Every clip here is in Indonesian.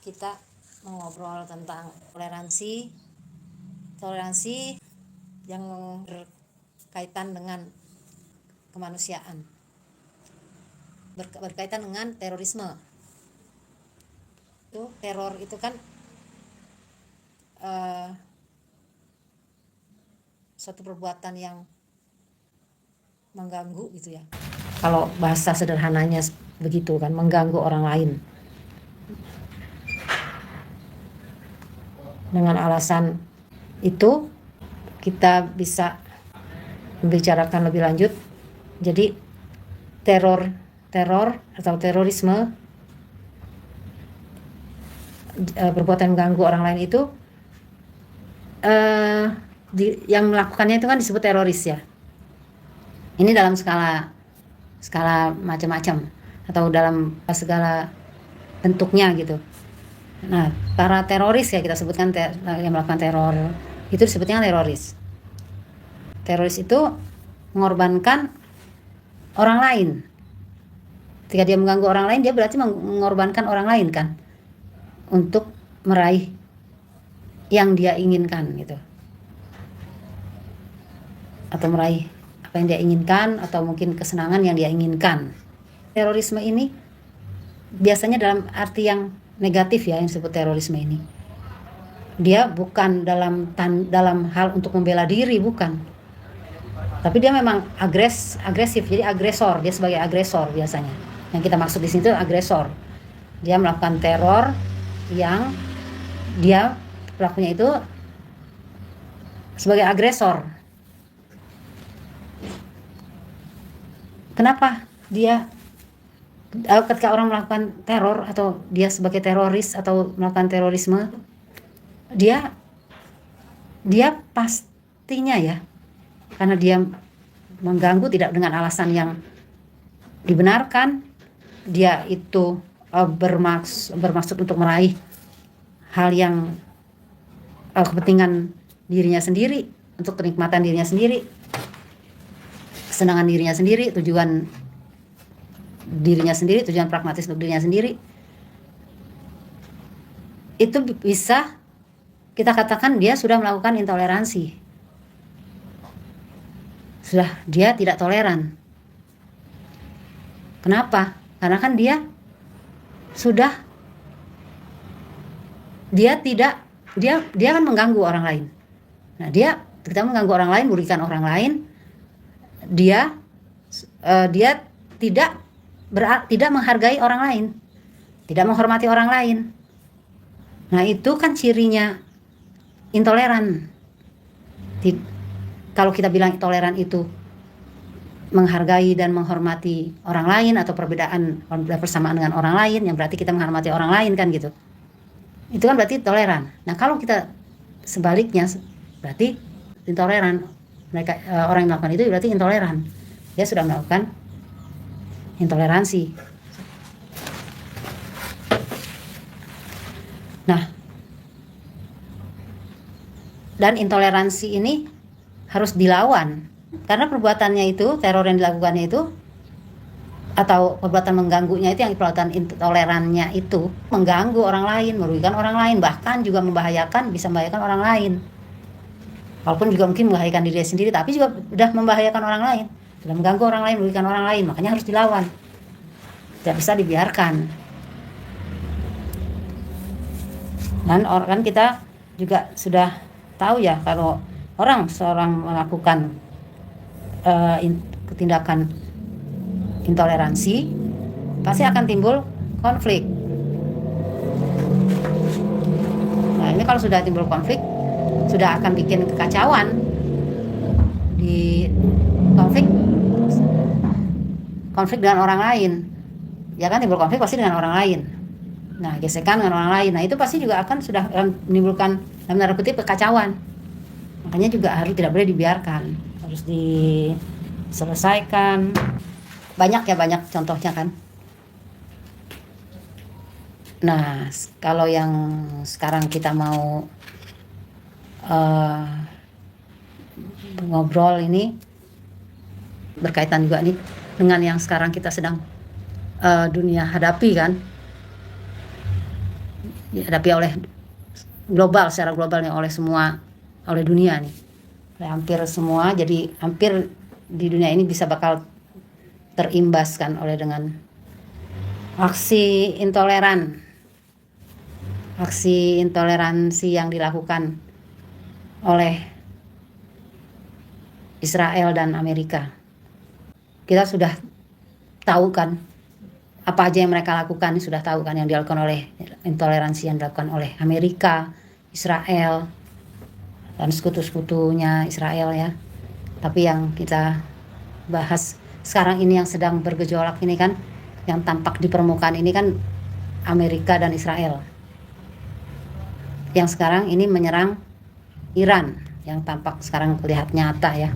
kita mau ngobrol tentang toleransi yang berkaitan dengan kemanusiaan, berkaitan dengan terorisme. Teror itu kan suatu perbuatan yang mengganggu gitu ya. Kalau bahasa sederhananya begitu kan, mengganggu orang lain. Dengan alasan itu kita bisa membicarakan lebih lanjut. Jadi teror atau terorisme, perbuatan mengganggu orang lain itu yang melakukannya itu kan disebut teroris ya. Ini dalam skala macam-macam atau dalam segala bentuknya gitu. Nah, para teroris ya kita sebutkan yang melakukan teror itu disebutnya teroris. Teroris itu mengorbankan orang lain. Ketika dia mengganggu orang lain, dia berarti mengorbankan orang lain kan, untuk meraih yang dia inginkan gitu, atau meraih apa yang dia inginkan, atau mungkin kesenangan yang dia inginkan. Terorisme ini biasanya dalam arti yang negatif ya, yang disebut terorisme ini. Dia bukan dalam hal untuk membela diri, bukan. Tapi dia memang agresif, jadi agresor. Dia sebagai agresor biasanya. Yang kita maksud di sini itu agresor. Dia melakukan teror yang dia pelakunya itu sebagai agresor. Kenapa dia ketika orang melakukan teror atau dia sebagai teroris atau melakukan terorisme, dia pastinya ya, karena dia mengganggu tidak dengan alasan yang dibenarkan, dia itu bermaksud untuk meraih hal yang kepentingan dirinya sendiri, untuk kenikmatan dirinya sendiri, kesenangan dirinya sendiri, tujuan pragmatis untuk dirinya sendiri. Itu bisa kita katakan dia sudah melakukan intoleransi. Dia tidak toleran. Kenapa? Karena kan dia kan mengganggu orang lain. Nah, kita mengganggu orang lain, merugikan orang lain. Dia tidak menghargai orang lain, tidak menghormati orang lain. Nah, itu kan cirinya intoleran. Kalau kita bilang intoleran itu menghargai dan menghormati orang lain, atau perbedaan bersamaan dengan orang lain, yang berarti kita menghormati orang lain kan gitu. Itu kan berarti toleran. Nah, kalau kita sebaliknya, berarti intoleran. Mereka orang yang melakukan itu berarti intoleran. Dia sudah melakukan intoleransi. Nah, dan intoleransi ini harus dilawan, karena perbuatannya itu, teror yang dilakukannya itu, atau perbuatan mengganggunya itu, yang perbuatan intolerannya itu mengganggu orang lain, merugikan orang lain, bahkan juga bisa membahayakan orang lain. Walaupun juga mungkin membahayakan diri sendiri, tapi juga sudah membahayakan orang lain, sudah mengganggu orang lain, merugikan orang lain. Makanya harus dilawan, tidak bisa dibiarkan. Dan kan kita juga sudah tahu ya, kalau seorang melakukan tindakan intoleransi, pasti akan timbul konflik. Nah, ini kalau sudah timbul konflik, sudah akan bikin kekacauan di konflik dengan orang lain. Ya kan, timbul konflik pasti dengan orang lain. Nah, gesekan dengan orang lain. Nah, itu pasti juga akan sudah menimbulkan dalam tanda kutip kekacauan. Makanya juga tidak boleh dibiarkan, harus diselesaikan. Banyak contohnya kan. Nah, kalau yang sekarang kita mau ngobrol ini berkaitan juga nih dengan yang sekarang kita sedang dunia hadapi kan. dihadapi oleh secara globalnya, oleh dunia nih, hampir semua. Jadi hampir di dunia ini bakal terimbaskan oleh dengan aksi intoleransi yang dilakukan oleh Israel dan Amerika. Kita sudah tahu kan apa aja yang mereka lakukan, sudah tahu kan yang dilakukan oleh intoleransi yang dilakukan oleh Amerika, Israel, dan sekutu-sekutunya Israel ya. Tapi yang kita bahas sekarang ini yang sedang bergejolak ini kan, yang tampak di permukaan ini kan Amerika dan Israel. Yang sekarang ini menyerang Iran, yang tampak sekarang terlihat nyata ya.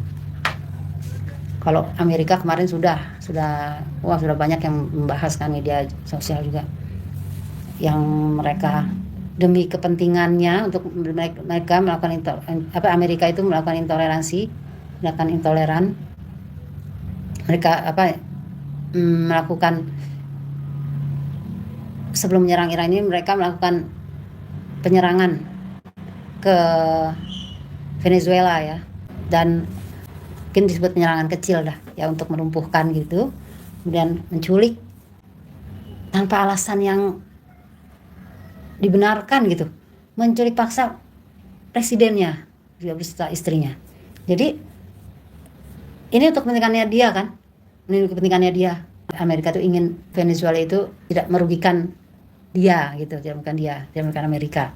Kalau Amerika kemarin sudah banyak yang membahas kan, media sosial juga, yang mereka demi kepentingannya untuk mereka melakukan Amerika itu melakukan intoleran. Mereka melakukan, sebelum menyerang Iran ini mereka melakukan penyerangan ke Venezuela ya, dan mungkin disebut penyerangan kecil dah ya, untuk melumpuhkan gitu, kemudian menculik tanpa alasan yang dibenarkan gitu, menculik paksa presidennya juga beserta istrinya. Jadi ini untuk kepentingannya dia kan, ini kepentingannya dia. Amerika tuh ingin Venezuela itu tidak merugikan dia gitu, tidak merugikan Amerika.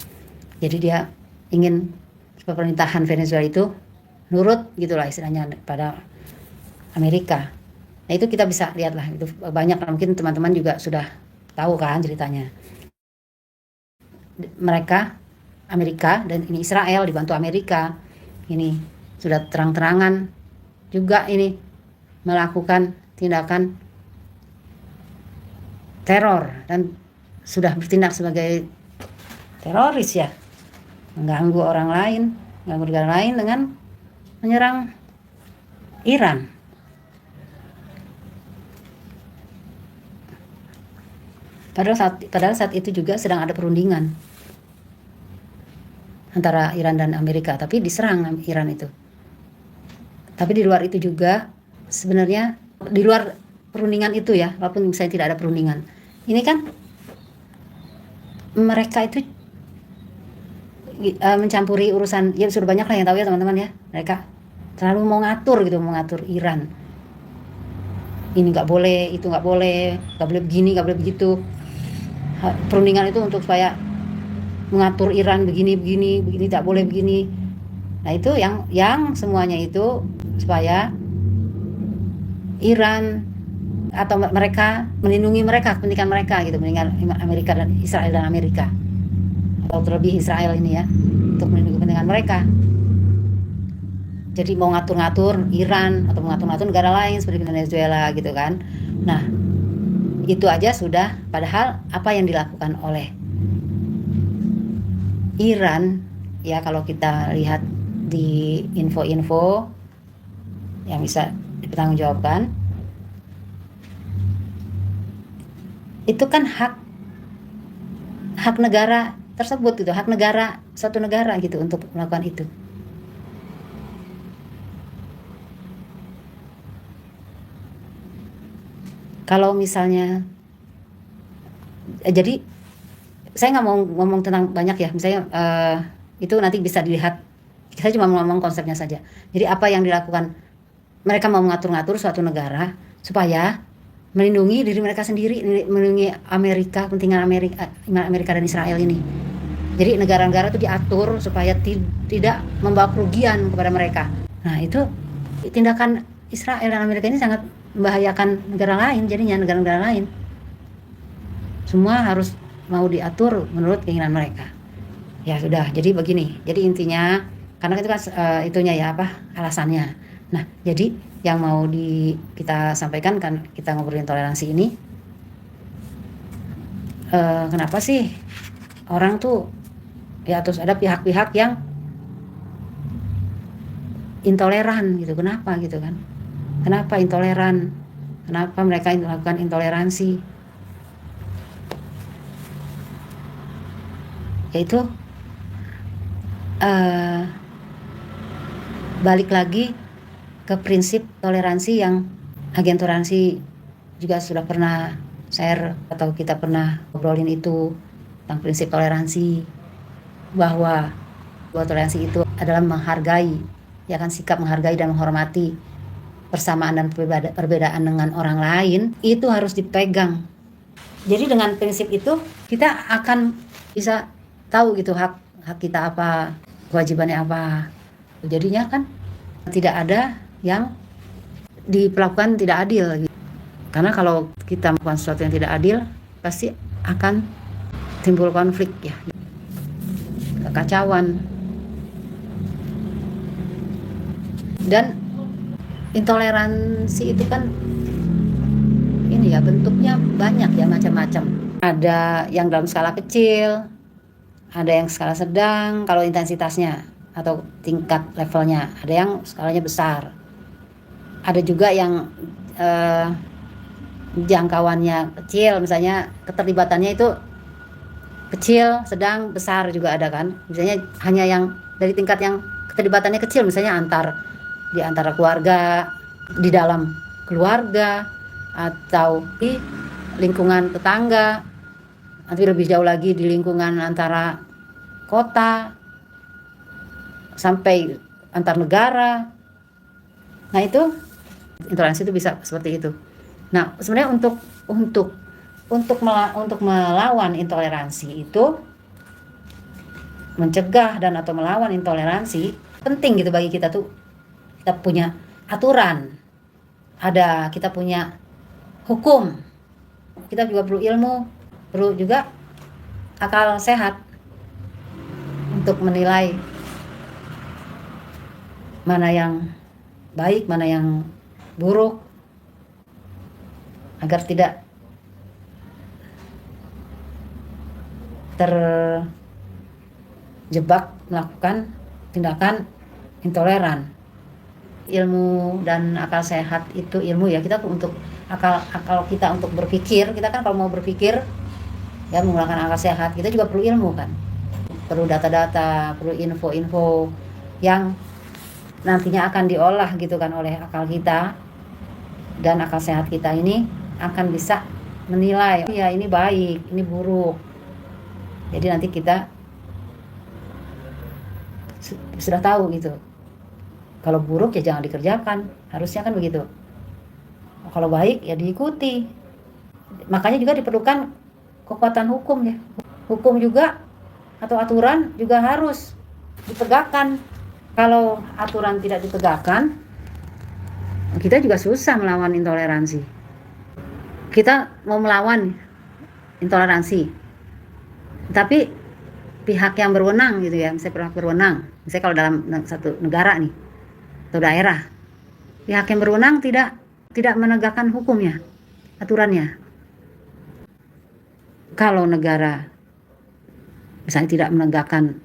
Jadi dia ingin pemerintahan Venezuela itu nurut gitulah istilahnya pada Amerika. Nah itu kita bisa lihatlah, itu banyak, mungkin teman-teman juga sudah tahu kan ceritanya. Mereka Amerika dan ini Israel dibantu Amerika ini sudah terang-terangan juga ini melakukan tindakan teror dan sudah bertindak sebagai teroris ya, mengganggu orang lain, mengganggu negara lain dengan menyerang Iran. Padahal saat itu juga sedang ada perundingan antara Iran dan Amerika, tapi diserang Iran itu. Tapi di luar itu juga sebenarnya, di luar perundingan itu ya, walaupun misalnya tidak ada perundingan, ini kan mereka itu mencampuri urusan, ya sudah banyak lah yang tahu ya teman-teman ya, mereka terlalu mau ngatur Iran, ini nggak boleh, itu nggak boleh begini, nggak boleh begitu. Perundingan itu untuk supaya mengatur Iran begini tak boleh begini. Nah itu yang semuanya itu supaya Iran atau mereka melindungi kepentingan mereka gitu, melindungi Amerika dan Israel dan Amerika, atau terlebih Israel ini ya, untuk melindungi kepentingan mereka. Jadi mau ngatur-ngatur Iran atau ngatur-ngatur negara lain seperti Venezuela gitu kan. Nah itu aja sudah, padahal apa yang dilakukan oleh Iran ya, kalau kita lihat di info-info yang bisa dipertanggungjawabkan, itu kan hak negara tersebut gitu, hak negara suatu negara gitu untuk melakukan itu. Kalau misalnya jadi saya nggak mau ngomong tentang banyak ya, misalnya itu nanti bisa dilihat, saya cuma ngomong konsepnya saja. Jadi apa yang dilakukan, mereka mau mengatur-ngatur suatu negara supaya melindungi diri mereka sendiri, melindungi Amerika, kepentingan Amerika dan Israel ini. Jadi negara-negara itu diatur supaya tidak membawa kerugian kepada mereka. Nah itu tindakan Israel dan Amerika ini sangat membahayakan negara lain, jadinya negara-negara lain semua harus mau diatur menurut keinginan mereka. Ya sudah, jadi begini. Jadi intinya, karena itu kan itunya ya alasannya. Nah, jadi yang mau kita sampaikan kan, kita ngobrolin toleransi ini. Kenapa sih orang tuh ya, terus ada pihak-pihak yang intoleran gitu? Kenapa gitu kan? Kenapa intoleran? Kenapa mereka melakukan intoleransi? yaitu eh, balik lagi ke prinsip toleransi yang agen toleransi juga sudah pernah share atau kita pernah ngobrolin itu, tentang prinsip toleransi, bahwa toleransi itu adalah menghargai, ya kan, sikap menghargai dan menghormati persamaan dan perbedaan dengan orang lain, itu harus dipegang. Jadi dengan prinsip itu kita akan bisa tahu gitu hak kita apa, kewajibannya apa. Jadinya kan tidak ada yang diperlakukan tidak adil. Karena kalau kita melakukan sesuatu yang tidak adil, pasti akan timbul konflik ya, kekacauan. Dan intoleransi itu kan ini ya, bentuknya banyak ya, macam-macam. Ada yang dalam skala kecil, ada yang skala sedang kalau intensitasnya atau tingkat levelnya, ada yang skalanya besar. Ada juga yang jangkauannya kecil, misalnya keterlibatannya itu kecil, sedang, besar juga ada kan. Misalnya hanya yang dari tingkat yang keterlibatannya kecil, misalnya di antara keluarga, di dalam keluarga, atau di lingkungan tetangga, nanti lebih jauh lagi di lingkungan antara kota sampai antar negara. Nah itu intoleransi itu bisa seperti itu. Nah sebenarnya untuk melawan intoleransi itu, mencegah dan atau melawan intoleransi, penting gitu bagi kita tuh, kita punya aturan, kita punya hukum, kita juga perlu ilmu, perlu juga akal sehat untuk menilai mana yang baik, mana yang buruk, agar tidak terjebak melakukan tindakan intoleran. Ilmu dan akal sehat itu ilmu ya, kita untuk akal kita untuk berpikir, kita kan kalau mau berpikir ya menggunakan akal sehat, kita juga perlu ilmu kan, perlu data-data, perlu info-info yang nantinya akan diolah gitu kan oleh akal kita, dan akal sehat kita ini akan bisa menilai ya ini baik, ini buruk. Jadi nanti kita sudah tahu gitu, kalau buruk ya jangan dikerjakan, harusnya kan begitu. Kalau baik ya diikuti. Makanya juga diperlukan kekuatan hukum ya. Hukum juga atau aturan juga harus ditegakkan. Kalau aturan tidak ditegakkan, kita juga susah melawan intoleransi. Kita mau melawan intoleransi, tapi pihak yang berwenang gitu ya, misalnya pihak berwenang, misalnya kalau dalam satu negara nih atau daerah, pihak yang berwenang tidak menegakkan hukumnya, aturannya. Kalau negara misalnya tidak menegakkan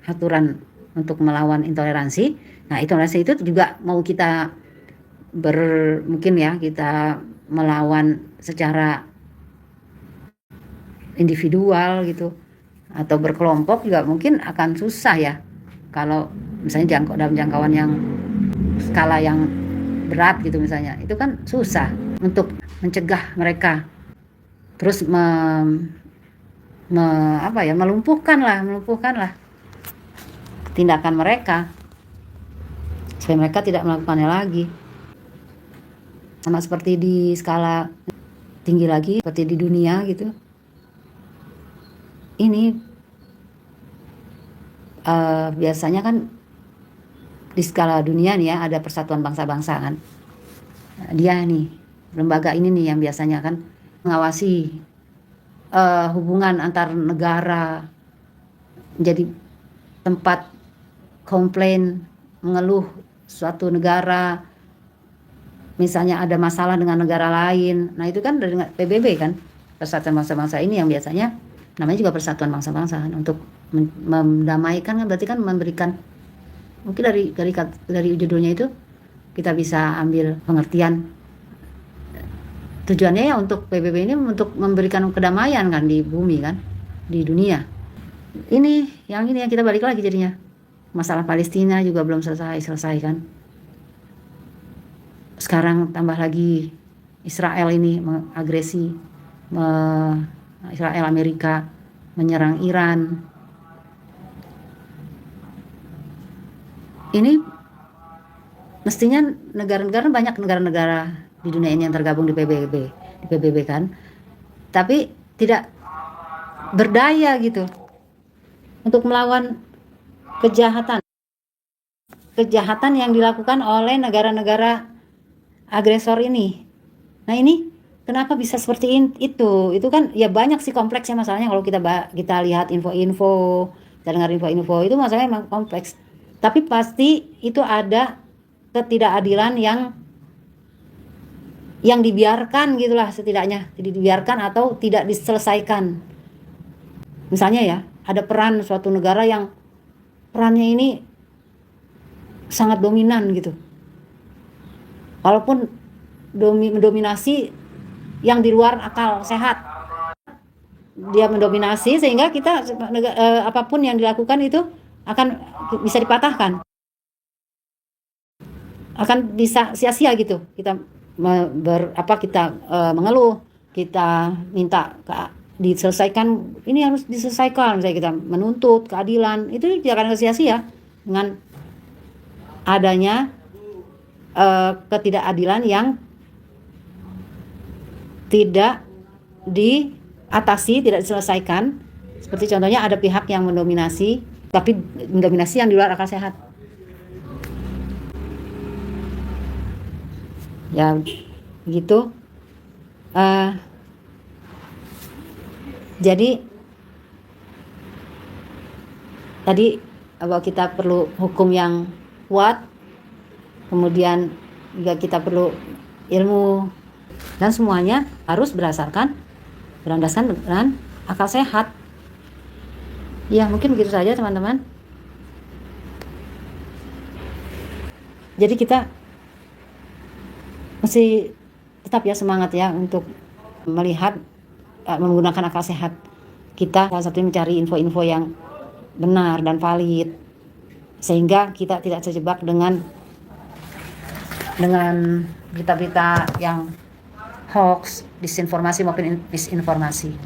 aturan untuk melawan intoleransi, nah intoleransi itu juga mau kita mungkin ya kita melawan secara individual gitu atau berkelompok juga mungkin akan susah ya, kalau misalnya dalam jangkauan yang skala yang berat gitu misalnya, itu kan susah untuk mencegah mereka, terus melumpuhkan lah tindakan mereka supaya mereka tidak melakukannya lagi. Sama seperti di skala tinggi lagi, seperti di dunia gitu. Ini biasanya kan di skala dunia nih ya, ada persatuan bangsa-bangsa kan. Dia nih, lembaga ini nih yang biasanya kan mengawasi hubungan antar negara, menjadi tempat komplain, mengeluh suatu negara, misalnya ada masalah dengan negara lain. Nah itu kan dari PBB kan, Persatuan Bangsa-Bangsa ini yang biasanya namanya juga Persatuan Bangsa-Bangsa kan, untuk mendamaikan kan, berarti kan memberikan, mungkin dari judulnya itu kita bisa ambil pengertian tujuannya ya untuk PBB ini untuk memberikan kedamaian kan di bumi kan, di dunia. yang kita balik lagi jadinya. Masalah Palestina juga belum selesai kan. Sekarang tambah lagi Israel ini mengagresi, Israel Amerika menyerang Iran. Ini mestinya banyak negara-negara di dunia ini yang tergabung di PBB kan, tapi tidak berdaya gitu untuk melawan kejahatan yang dilakukan oleh negara-negara agresor ini. Nah ini kenapa bisa seperti itu? Itu kan ya banyak sih kompleksnya masalahnya. Kalau kita lihat info-info, kita dengar info-info, itu masalahnya memang kompleks. Tapi pasti itu ada ketidakadilan yang dibiarkan gitulah, setidaknya dibiarkan atau tidak diselesaikan. Misalnya ya, ada peran suatu negara yang perannya ini sangat dominan gitu. Walaupun mendominasi yang di luar akal sehat. Dia mendominasi sehingga kita apapun yang dilakukan itu akan bisa dipatahkan, akan bisa sia-sia gitu. Kita mengeluh, kita minta diselesaikan, ini harus diselesaikan, misalnya kita menuntut keadilan, itu tidak akan sia-sia dengan adanya ketidakadilan yang tidak diatasi, tidak diselesaikan. Seperti contohnya ada pihak yang mendominasi, tapi mendominasi yang di luar akal sehat. Ya begitu. Jadi tadi bahwa kita perlu hukum yang kuat, kemudian juga kita perlu ilmu, dan semuanya harus berlandaskan dengan akal sehat. Ya mungkin begitu saja teman-teman. Jadi kita mesti tetap ya semangat ya untuk melihat, menggunakan akal sehat kita. Salah satunya mencari info-info yang benar dan valid, sehingga kita tidak terjebak dengan berita-berita yang hoax, disinformasi maupun misinformasi.